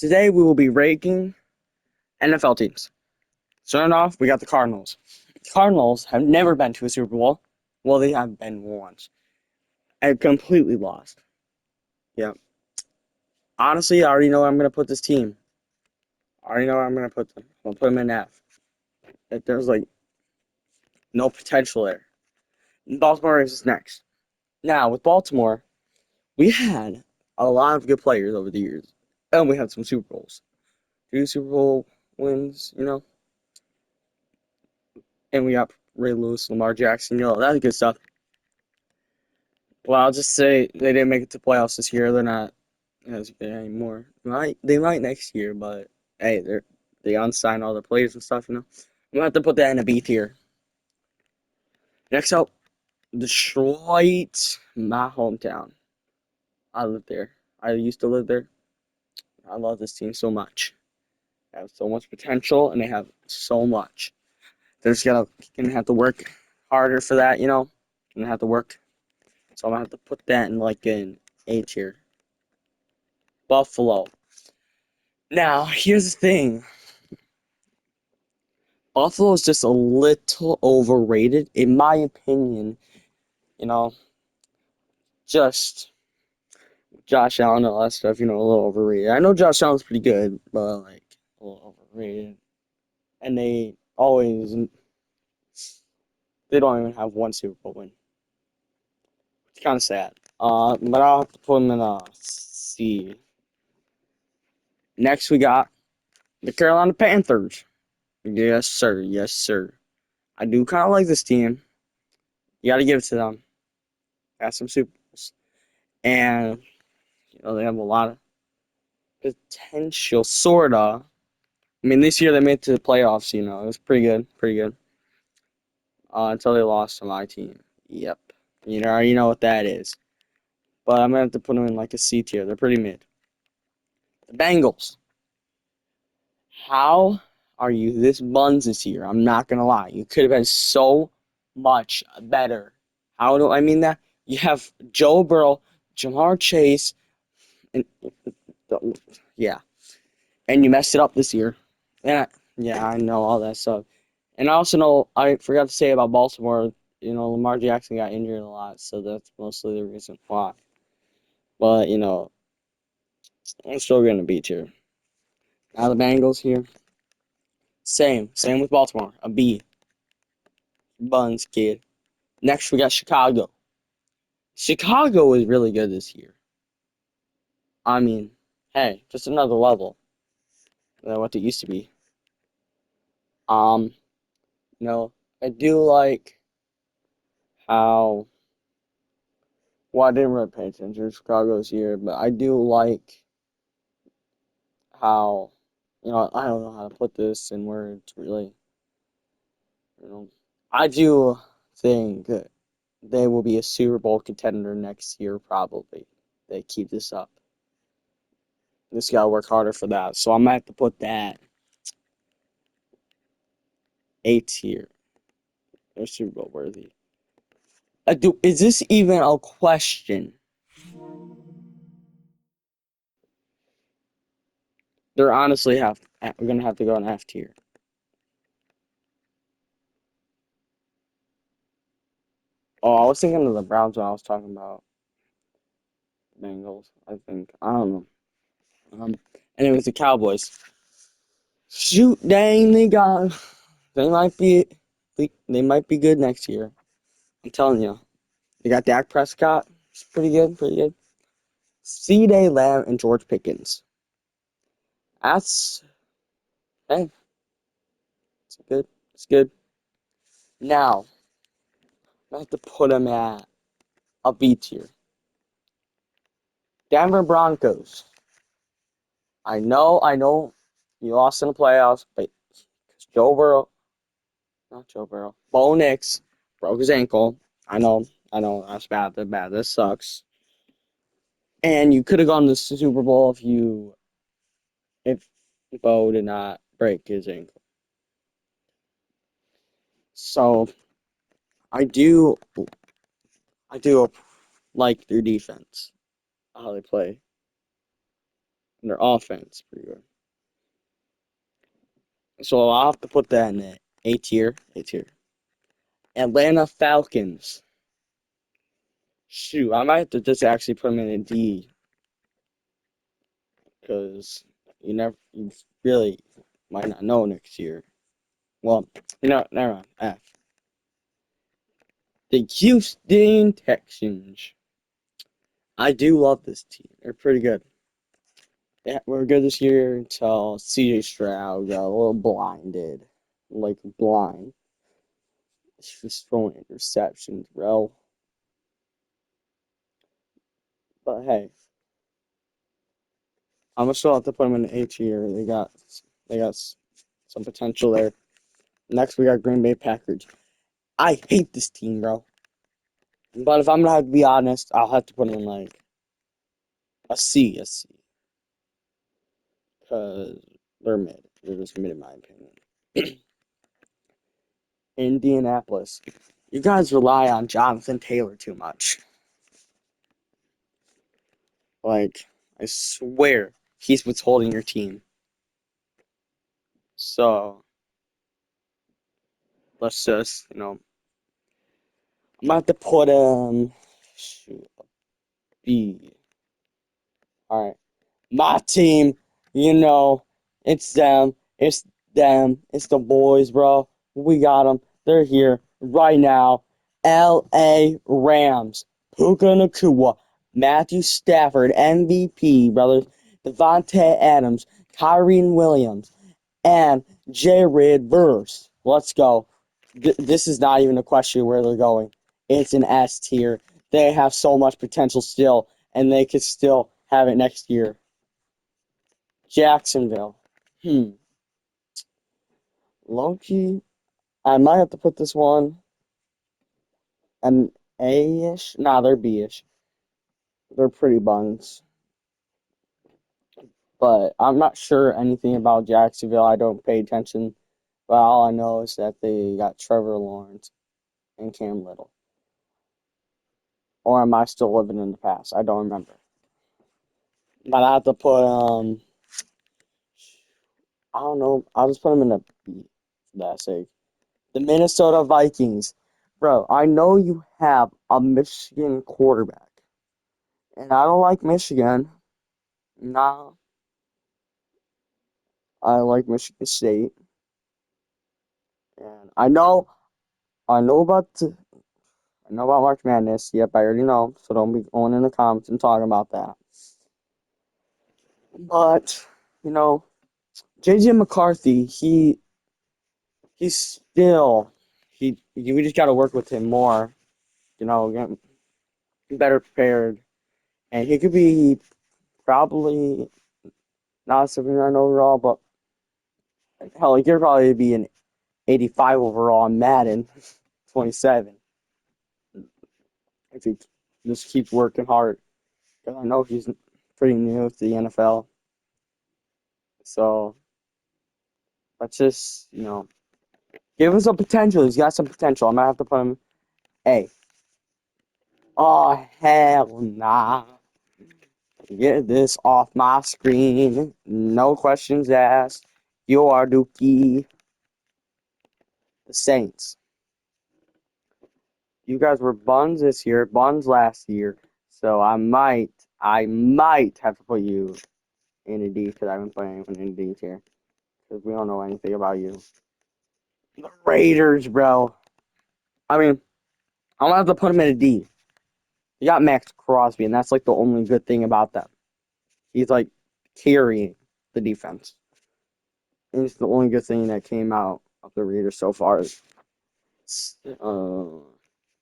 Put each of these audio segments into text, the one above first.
Today we will be ranking NFL teams. Starting off, we got the Cardinals. Cardinals have never been to a Super Bowl. Well, they have been once and completely lost. Yeah. Honestly, I already know where I'm going to put this team. I already know where I'm going to put them. I'm going to put them in F. There's like no potential there. Baltimore is next. Now, with Baltimore, we had a lot of good players over the years. And we had some Super Bowls. 2 Super Bowl wins. And we got Ray Lewis, Lamar Jackson, that's good stuff. Well, I'll just say they didn't make it to playoffs this year. They're not as good anymore. They might next year, but hey, they unsigned all the players and stuff. I'm gonna have to put that in a B tier. Next up, Detroit, my hometown. I live there. I used to live there. I love this team so much. They have so much potential, and they have so much. They're just gonna have to work harder for that. Gonna have to work. So I'm gonna have to put that in like an A tier. Buffalo. Now, here's the thing. Buffalo is just a little overrated, in my opinion. You know, just Josh Allen and all that stuff, a little overrated. I know Josh Allen's pretty good, but like a little overrated. And they don't even have one Super Bowl win. It's kind of sad. But I'll have to put them in a C. Next, we got the Carolina Panthers. Yes, sir. Yes, sir. I do kind of like this team. You got to give it to them. Got some Super Bowls. And, they have a lot of potential, sorta. I mean, this year they made it to the playoffs, it was pretty good, pretty good. Until they lost to my team. Yep. You know what that is. But I'm going to have to put them in like a C tier. They're pretty mid. The Bengals. How are you this buns this year? I'm not going to lie. You could have been so much better. How do I mean that? You have Joe Burrow, Jamar Chase, and yeah. And you messed it up this year. Yeah, I know all that stuff. And I also know I forgot to say about Baltimore. Lamar Jackson got injured a lot, so that's mostly the reason why. But I'm still gonna beat you. Now the Bengals here. Same with Baltimore. A B. Buns kid. Next we got Chicago. Chicago is really good this year. I mean, hey, just another level than what it used to be. Um, I do like how. Well, I didn't really pay attention to Chicago's year, but I do like how, I don't know how to put this in words really. You know, I do think that they will be a Super Bowl contender next year, probably. They keep this up. Just gotta work harder for that. So I'm gonna have to put that A tier. They're Super Bowl worthy. Is this even a question? They're honestly we're gonna have to go on F tier. Oh, I was thinking of the Browns when I was talking about Bengals, I think. I don't know. Um, Anyways, the Cowboys. Shoot, dang, they might be, they might be good next year. I'm telling you. They got Dak Prescott. It's pretty good, pretty good. C.J. Lamb and George Pickens. That's, hey, it's good. It's good. Now, I have to put them at a B tier. Denver Broncos. I know, you lost in the playoffs, but Joe Burrow, not Joe Burrow, Bo Nix broke his ankle. I know, that's bad. That's bad. This sucks. And you could have gone to the Super Bowl if Bo did not break his ankle. So I do like their defense, how they play. And their offense pretty good. So I'll have to put that in the A tier. A tier. Atlanta Falcons. Shoot, I might have to just actually put them in a D because you really might not know next year. Well, never mind. F. The Houston Texans. I do love this team. They're pretty good. Yeah, we were good this year until CJ Stroud got a little blinded. Like blind. He was throwing interceptions, bro. But hey, I'm gonna still have to put them in the A tier. They got some potential there. Next we got Green Bay Packers. I hate this team, bro. But if I'm gonna have to be honest, I'll have to put them in like a C, because they're mid. They're just mid in my opinion. Indianapolis. You guys rely on Jonathan Taylor too much. Like, I swear he's what's holding your team. So let's just, I'm gonna have to put shoot, B. All right, my team. You know, it's them. It's them. It's the boys, bro. We got them. They're here right now. L.A. Rams. Puka Nakua. Matthew Stafford, MVP, brothers. Devontae Adams. Kyren Williams. And Jared Verse. Let's go. This is not even a question where they're going. It's an S tier. They have so much potential still, and they could still have it next year. Jacksonville. Loki. I might have to put this one an A-ish. Nah, they're B-ish. They're pretty buns. But I'm not sure anything about Jacksonville. I don't pay attention. But all I know is that they got Trevor Lawrence and Cam Little. Or am I still living in the past? I don't remember. But I have to put I don't know. I'll just put them in a B for that sake. The Minnesota Vikings. Bro, I know you have a Michigan quarterback. And I don't like Michigan. Nah, I like Michigan State. And I know about March Madness. Yep, I already know. So don't be going in the comments and talking about that. But, you know, JJ McCarthy, he's still we just got to work with him more. Get better prepared, and he could be probably not a 79 overall, but hell, he could probably be an 85 overall on Madden 27 if he just keeps working hard. Because I know he's pretty new to the NFL, so let's just give him some potential. He's got some potential. I'm gonna have to put him A. Oh hell nah! Get this off my screen. No questions asked. You are Dookie. The Saints. You guys were buns this year, buns last year. So I might have to put you in a D because I haven't put anyone in a D tier because we don't know anything about you. The Raiders, bro. I mean, I'm gonna have to put them in a D. You got Max Crosby, and that's like the only good thing about them. He's like carrying the defense. And it's the only good thing that came out of the Raiders so far. Uh,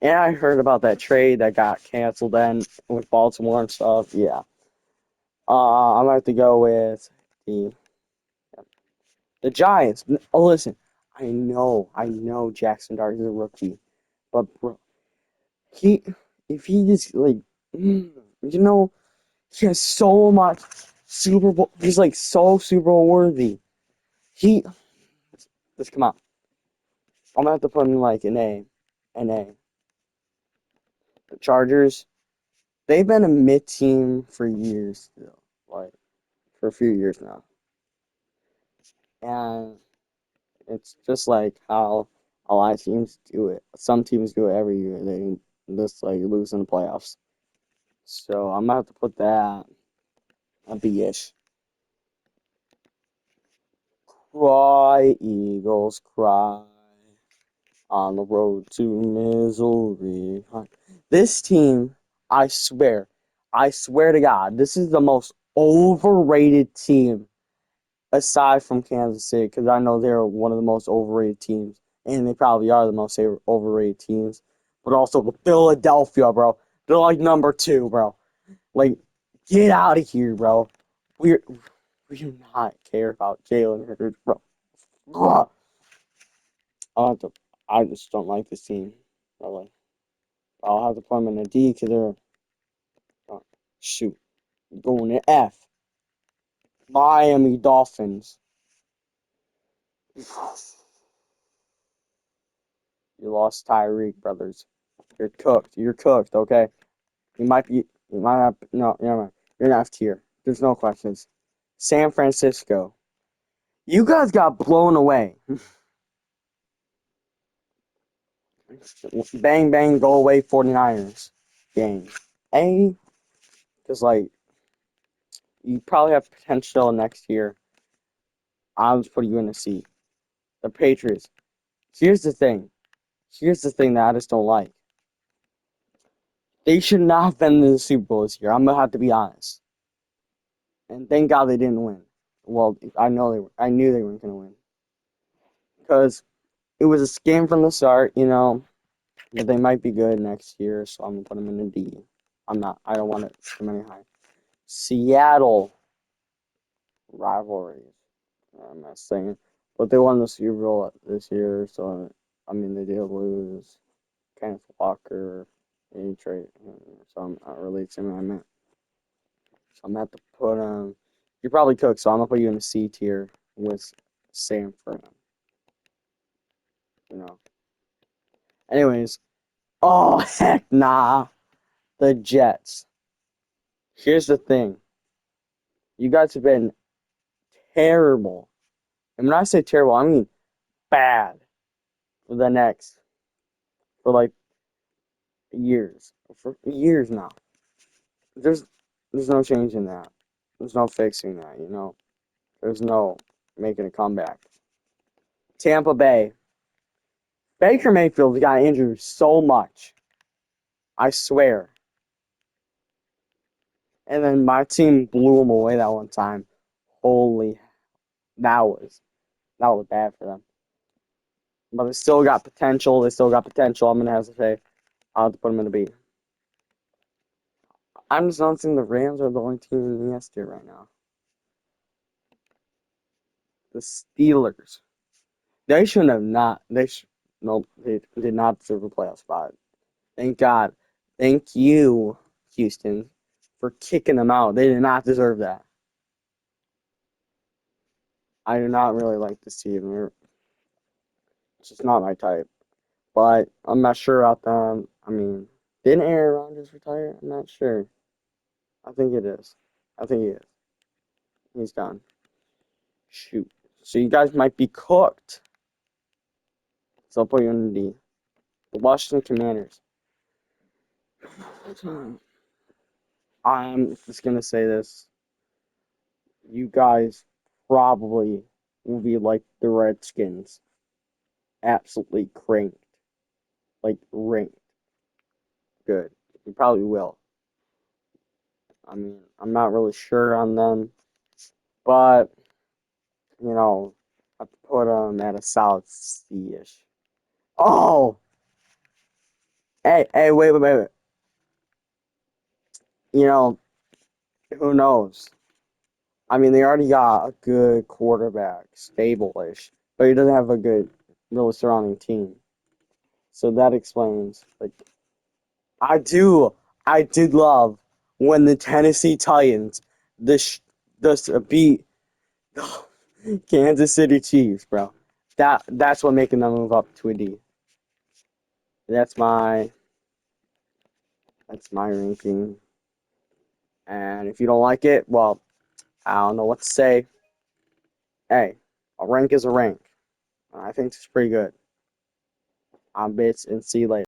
and I heard about that trade that got canceled then with Baltimore and stuff. Yeah. I'm gonna have to go with the Giants. Oh, listen, I know Jackson Dart is a rookie, but bro, he if he just he has so much Super Bowl. He's like so Super Bowl worthy. He Just come on. I'm gonna have to put him like an A. The Chargers, they've been a mid team for years still. Like for a few years now. And it's just like how a lot of teams do it. Some teams do it every year. They just like lose in the playoffs. So I'm gonna have to put that a B-ish. Cry, Eagles, cry on the road to Missouri. This team, I swear to God, this is the most overrated team aside from Kansas City, because I know they're one of the most overrated teams, and they probably are the most overrated teams. But also the Philadelphia, bro. They're like number 2, bro. Like, get out of here, bro. We're we do not care about Jalen Hurts, bro. Ugh. I'll have to, I just don't like this team, really. I'll have to put them in a D because they're shoot going to F. Miami Dolphins. You lost Tyreek, brothers. You're cooked. You're cooked. Okay. You might be. You might have. No, never mind. You're an F tier. There's no questions. San Francisco. You guys got blown away. Bang bang go away 49ers game. A, because like you probably have potential next year. I'll just put you in a C. The Patriots. Here's the thing. Here's the thing that I just don't like. They should not have been in the Super Bowl this year. I'm gonna have to be honest. And thank God they didn't win. Well, I know they were. I knew they weren't gonna win because it was a scam from the start. You know, but they might be good next year, so I'm gonna put them in a D. I'm not. I don't want it too many high. Seattle rivalries. I'm not saying, but they won the Super Bowl this year, so I mean they did lose. Kenneth Walker, any trade, so I'm not really saying what I meant. So I'm gonna have to put you're probably cooked, so I'm gonna put you in the C tier with San Fran. You know. Anyways, oh heck nah, the Jets. Here's the thing, you guys have been terrible, and when I say terrible, I mean bad for the next for like years now. There's there's no changing that. There's no fixing that. You know. There's no making a comeback. Tampa Bay. Baker Mayfield got injured so much. I swear. And then my team blew him away that one time. Holy, that was bad for them. But they still got potential. They still got potential. I'm gonna have to say, I'll have to put them in a B. I'm just noticing the Rams are the only team in the S tier right now. The Steelers. They shouldn't have not. Nope. They did not deserve a playoff spot. Thank God. Thank you, Houston, for kicking them out. They did not deserve that. I do not really like this team. It's just not my type. But I'm not sure about them. I mean, didn't Aaron Rodgers retire? I'm not sure. I think it is. I think he is. He's gone. Shoot. So you guys might be cooked. So I'll put you in the D. The Washington Commanders. I'm just gonna say this. You guys probably will be like the Redskins. Absolutely cranked. Like ranked. Good. You probably will. I mean, I'm not really sure on them, but you know, I put them at a solid C-ish. Oh, hey, wait. You know, who knows? I mean, they already got a good quarterback, stable-ish, but he doesn't have a good, really surrounding team. So that explains. Like, I do, I did love when the Tennessee Titans this this beat Kansas City Chiefs, bro. That's what making them move up to a D. That's my that's my ranking. And if you don't like it, well, I don't know what to say. Hey, a rank is a rank. I think it's pretty good. I'm Bits, and see you later.